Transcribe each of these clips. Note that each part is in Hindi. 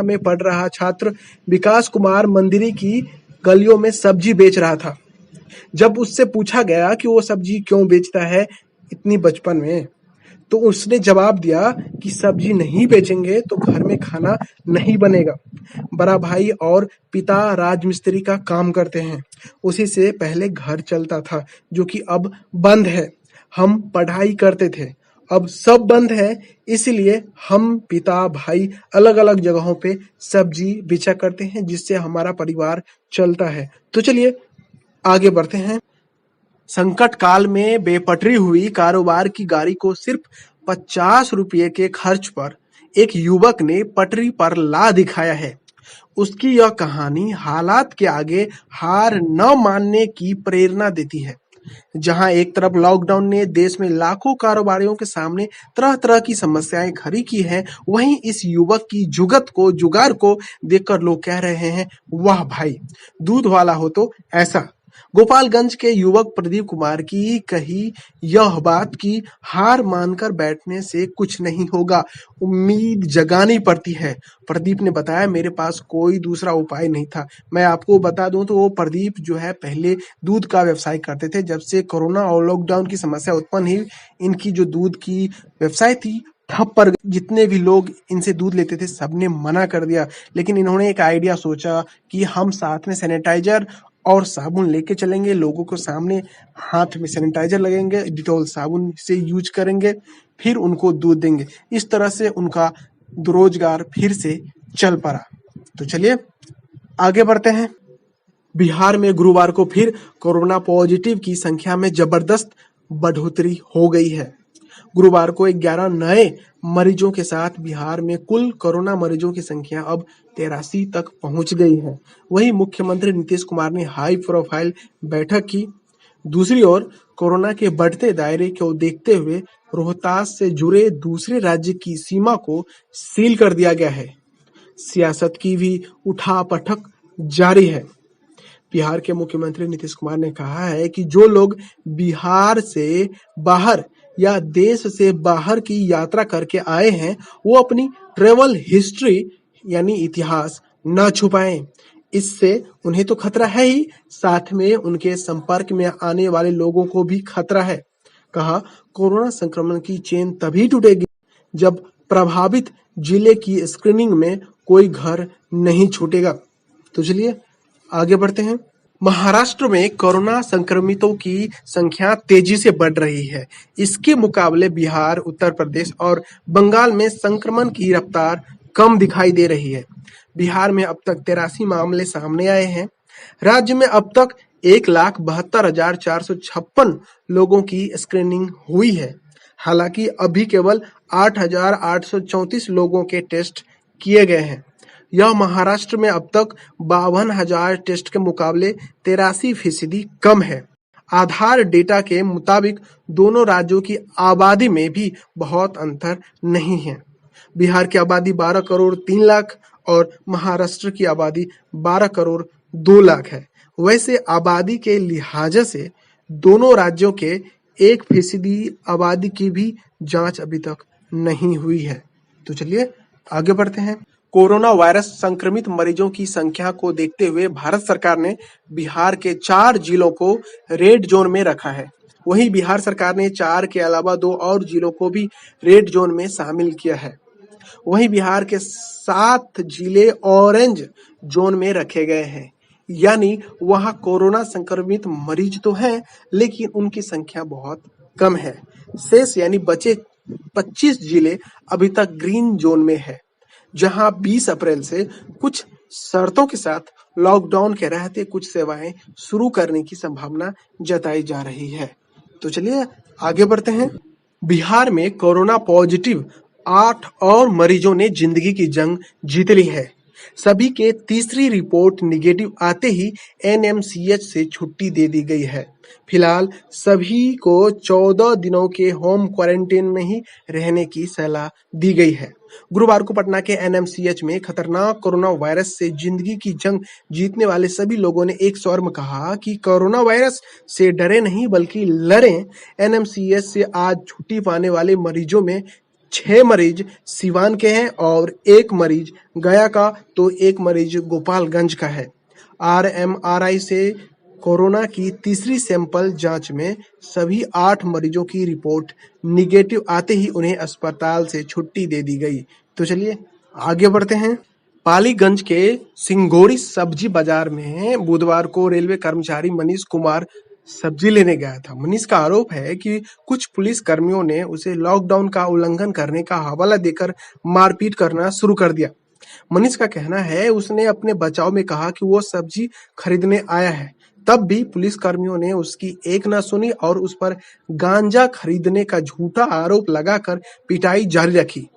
में पढ़ रहा छात्र विकास कुमार मंदिरी की गलियों में सब्जी बेच रहा था। जब उससे पूछा गया कि वो सब्जी क्यों बेचता है इतनी बचपन में, तो उसने जवाब दिया कि सब्जी नहीं बेचेंगे तो घर में खाना नहीं बनेगा। बड़ा भाई और पिता राजमिस्त्री का काम करते हैं। उसी से पहले घर चलता था, जो कि अब बंद है। हम पढ़ाई करते थे, अब सब बंद है, इसलिए हम पिता भाई अलग अलग जगहों पे सब्जी बेचा करते हैं, जिससे हमारा परिवार चलता है। तो चलिए आगे बढ़ते हैं। संकट काल में बेपटरी हुई कारोबार की गाड़ी को सिर्फ 50 रुपये के खर्च पर एक युवक ने पटरी पर ला दिखाया है। उसकी यह कहानी हालात के आगे हार न मानने की प्रेरणा देती है। जहां एक तरफ लॉकडाउन ने देश में लाखों कारोबारियों के सामने तरह तरह की समस्याएं खड़ी की हैं, वहीं इस युवक की जुगाड़ को देखकर लोग कह रहे हैं, वाह भाई, दूध वाला हो तो ऐसा। गोपालगंज के युवक प्रदीप कुमार की कही यह बात कि हार मानकर बैठने से कुछ नहीं होगा, उम्मीद जगानी पड़ती है। प्रदीप ने बताया, मेरे पास कोई दूसरा उपाय नहीं था। मैं आपको बता दूं तो वो प्रदीप जो है पहले दूध का व्यवसाय करते थे। जब से कोरोना और लॉकडाउन की समस्या उत्पन्न हुई, इनकी जो दूध की व्यवसाय थी ठप पड़ गई। जितने भी लोग इनसे दूध लेते थे सबने मना कर दिया, लेकिन इन्होंने एक आइडिया सोचा कि हम साथ में सैनिटाइजर और साबुन लेके चलेंगे, लोगों को सामने हाथ में सैनिटाइजर लगेंगे, डिटॉल साबुन से यूज करेंगे, फिर उनको दूध देंगे। इस तरह से उनका रोजगार फिर से चल पड़ा। तो चलिए आगे बढ़ते हैं। बिहार में गुरुवार को फिर कोरोना पॉजिटिव की संख्या में जबरदस्त बढ़ोतरी हो गई है। गुरुवार को 11 नए मरीजों के साथ बिहार में कुल कोरोना मरीजों की संख्या अब 83 तक पहुंच गई है। वहीं मुख्यमंत्री नीतीश कुमार ने हाई प्रोफाइल बैठक की। दूसरी ओर कोरोना के बढ़ते दायरे को देखते हुए रोहतास से जुड़े दूसरे राज्य की सीमा को सील कर दिया गया है। सियासत की भी उठापटक जारी है। बिहार के मुख्यमंत्री नीतीश कुमार ने कहा है कि जो लोग बिहार से बाहर या देश से बाहर की यात्रा करके आए हैं, वो अपनी ट्रेवल हिस्ट्री यानी इतिहास न छुपाएं। इससे उन्हें तो खतरा है ही, साथ में उनके संपर्क में आने वाले लोगों को भी खतरा है। कहा, कोरोना संक्रमण की चेन तभी टूटेगी जब प्रभावित जिले की स्क्रीनिंग में कोई घर नहीं छूटेगा। तो चलिए आगे बढ़ते हैं। महाराष्ट्र में कोरोना संक्रमितों की संख्या तेजी से बढ़ रही है। इसके मुकाबले बिहार, उत्तर प्रदेश और बंगाल में संक्रमण की रफ्तार कम दिखाई दे रही है। बिहार में अब तक 83 मामले सामने आए हैं। राज्य में अब तक 1,72,456 लोगों की स्क्रीनिंग हुई है। हालांकि अभी केवल 8,834 लोगों के टेस्ट किए गए हैं। यह महाराष्ट्र में अब तक 52,000 टेस्ट के मुकाबले 83% कम है। आधार डेटा के मुताबिक दोनों राज्यों की आबादी में भी बहुत अंतर नहीं है। बिहार की आबादी 12 करोड़ 3 लाख और महाराष्ट्र की आबादी 12 करोड़ 2 लाख है। वैसे आबादी के लिहाज से दोनों राज्यों के 1% आबादी की भी जांच अभी तक नहीं हुई है। तो चलिए आगे बढ़ते हैं। कोरोना वायरस संक्रमित मरीजों की संख्या को देखते हुए भारत सरकार ने बिहार के 4 जिलों को रेड जोन में रखा है। वहीं बिहार सरकार ने 4 के अलावा 2 और जिलों को भी रेड जोन में शामिल किया है। वहीं बिहार के 7 जिले ऑरेंज जोन में रखे गए हैं, यानी वहां कोरोना संक्रमित मरीज तो हैं, लेकिन उनकी संख्या बहुत कम है। शेष यानी बचे 25 जिले अभी तक ग्रीन जोन में है, जहां 20 अप्रैल से कुछ शर्तों के साथ लॉकडाउन के रहते कुछ सेवाएं शुरू करने की संभावना जताई जा रही है। तो चलिए आगे बढ़ते हैं। बिहार में कोरोना पॉजिटिव 8 और मरीजों ने जिंदगी की जंग जीत ली है। सभी के तीसरी रिपोर्ट निगेटिव आते ही एनएमसीएच से छुट्टी दे दी गई है। फिलहाल सभी को 14 दिनों के होम क्वारंटाइन में ही रहने की सलाह दी गई है। गुरुवार को पटना के एनएमसीएच में खतरनाक कोरोना वायरस से जिंदगी की जंग जीतने वाले सभी लोगों ने एक स्वर में कहा कि कोरोना वायरस से डरे नहीं बल्कि लड़ें। एनएमसीएच से आज छुट्टी पाने वाले मरीजों में 6 मरीज सिवान के हैं और 1 मरीज गया का तो 1 मरीज गोपालगंज का है। RMRI से कोरोना की तीसरी सैंपल जांच में सभी 8 मरीजों की रिपोर्ट निगेटिव आते ही उन्हें अस्पताल से छुट्टी दे दी गई। तो चलिए आगे बढ़ते हैं। पालीगंज के सिंगोड़ी सब्जी बाजार में बुधवार को रेलवे कर्मचारी मनीष कुमार सब्जी लेने गया था। मनीष का आरोप है कि कुछ पुलिस कर्मियों ने उसे लॉकडाउन का उल्लंघन करने का हवाला देकर मारपीट करना शुरू कर दिया। मनीष का कहना है उसने अपने बचाव में कहा कि वो सब्जी खरीदने आया है, तब भी पुलिस कर्मियों ने उसकी एक न सुनी और उस पर गांजा खरीदने का झूठा आरोप लगाकर पिटाई जारी रखी।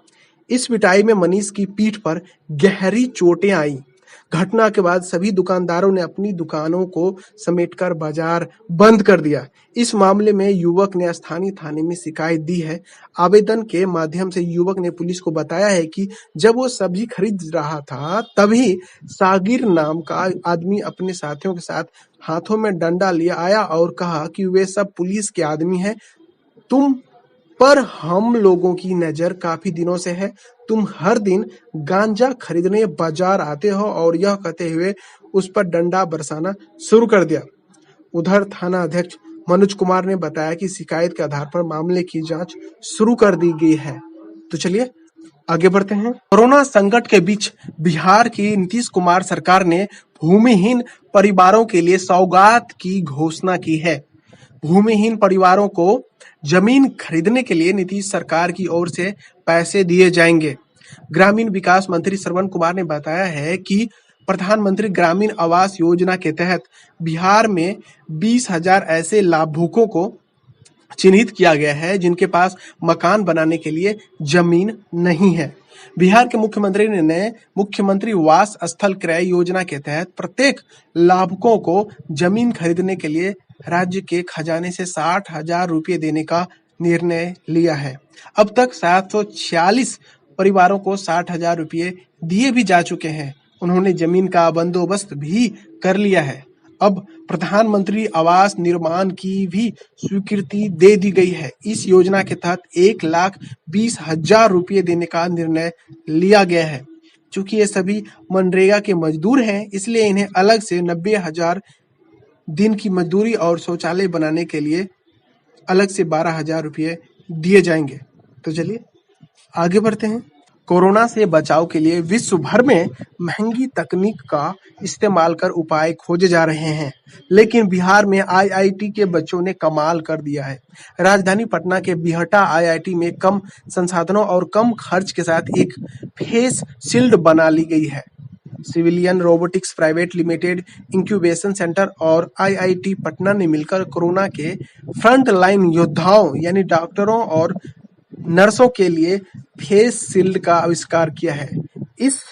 इस पिटाई में मनीष की पीठ पर गहरी चोटें आईं। घटना के बाद सभी दुकानदारों ने अपनी दुकानों को समेटकर बाजार बंद कर दिया। इस मामले में युवक ने स्थानीय थाने में शिकायत दी है। आवेदन के माध्यम से युवक ने पुलिस को बताया है कि जब वो सब्जी खरीद रहा था तभी सागिर नाम का आदमी अपने साथियों के साथ हाथों में डंडा लिए आया और कहा कि वे सब पुलिस के आदमी हैं, तुम पर हम लोगों की नजर काफी दिनों से है। तुम हर दिन गांजा खरीदने बाजार आते हो और यह कहते हुए उस पर डंडा बरसाना शुरू कर दिया। उधर थाना अध्यक्ष मनोज कुमार ने बताया कि शिकायत के आधार पर मामले की जांच शुरू कर दी गई है। तो चलिए आगे बढ़ते हैं। कोरोना संकट के बीच बिहार की नीतीश कुमार सरकार ने भूमिहीन परिवारों के लिए सौगात की घोषणा की है। भूमिहीन परिवारों को जमीन खरीदने के लिए नीतीश सरकार की ओर से पैसे दिए जाएंगे। ग्रामीण विकास मंत्री श्रवण कुमार ने बताया है कि प्रधानमंत्री ग्रामीण आवास योजना के तहत बिहार में 20,000 ऐसे लाभुकों को चिन्हित किया गया है जिनके पास मकान बनाने के लिए जमीन नहीं है। बिहार के मुख्यमंत्री ने मुख्यमंत्री वास स्थल क्रय योजना के तहत प्रत्येक लाभुकों को जमीन खरीदने के लिए राज्य के खजाने से 60,000 रुपये देने का निर्णय लिया है। अब तक 746 परिवारों को 60,000 रुपये दिए भी जा चुके हैं। उन्होंने जमीन का बंदोबस्त भी कर लिया है। अब प्रधानमंत्री आवास निर्माण की भी स्वीकृति दे दी गई है। इस योजना के तहत 1,20,000 रुपये देने का निर्णय लिया गया है। चूंकि ये सभी मनरेगा के मजदूर हैं, इसलिए इन्हें अलग से 90,000 दिन की मजदूरी और शौचालय बनाने के लिए अलग से 12,000 रुपये दिए जाएंगे। तो चलिए आगे बढ़ते हैं। कोरोना से बचाव के लिए विश्व भर में महंगी तकनीक का इस्तेमाल कर उपाय खोजे जा रहे हैं, लेकिन बिहार में IIT के बच्चों ने कमाल कर दिया है। राजधानी पटना के बिहटा IIT में कम संसाधनों और कम खर्च के साथ एक फेस शील्ड बना ली गई है। Civilian robotics private limited, incubation centre और IIT पटना ने मिलकर कोरोना के फ्रंट लाइन योद्धाओं यानी डॉक्टरों और नर्सों के लिए फेस शील्ड का आविष्कार किया है। इस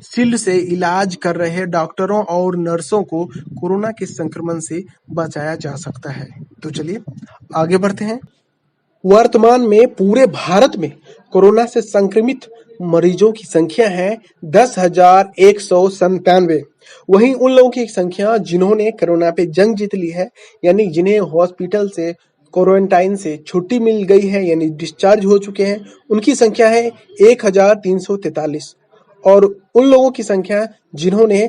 शील्ड से इलाज कर रहे डॉक्टरों और नर्सों को कोरोना के संक्रमण से बचाया जा सकता है। तो चलिए आगे बढ़ते हैं। वर्तमान में पूरे भारत में कोरोना से संक्रमित मरीजों की संख्या है 10,197। वहीं उन लोगों की संख्या जिन्होंने कोरोना पे जंग जीत ली है, यानी जिन्हें हॉस्पिटल से क्वारंटाइन से छुट्टी मिल गई है, यानी डिस्चार्ज हो चुके हैं, उनकी संख्या है 1,343। और उन लोगों की संख्या जिन्होंने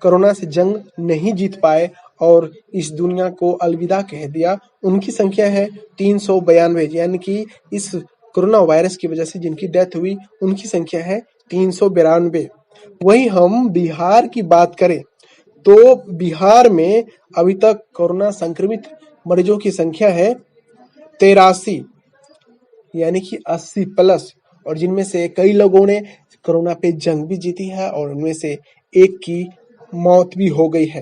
कोरोना से जंग नहीं जीत पाए और इस दुनिया को अलविदा कह दिया, उनकी संख्या है 392। यानी कि इस कोरोना वायरस की वजह से जिनकी डेथ हुई उनकी संख्या है 392। वहीं हम बिहार की बात करें तो बिहार में अभी तक कोरोना संक्रमित मरीजों की संख्या है 83, यानी कि 80 प्लस, और जिनमें से कई लोगों ने कोरोना पे जंग भी जीती है और उनमें से एक की मौत भी हो गई है।